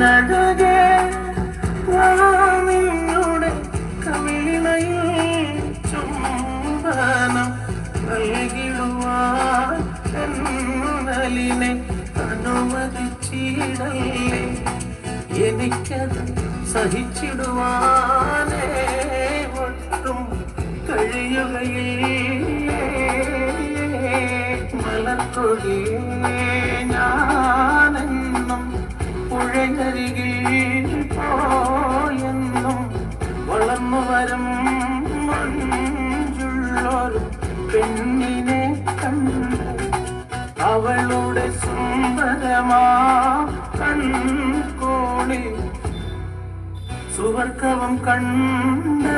നടുകെ നിന്നുടെ കവിളിണയിൽ ചുംബനം നൽകിടുവാൻ എന്നലിനെ അനുവദിച്ചിടല്ലേ. എനിക്കത് സഹിച്ചിടുവാനേ ഒട്ടും കഴിയുകയില്ലേ. മലർക്കൊടിയേ ഞാനെന്നും പുഴയരികിൽ പോയെന്നും വളർന്നു വരും മഞ്ചുള്ളൊരു പെണ്ണിനെ കണ്ട് അവളുടെ സുന്ദരമാ കൺകോണിൽ സുവർഗവും കണ്ട്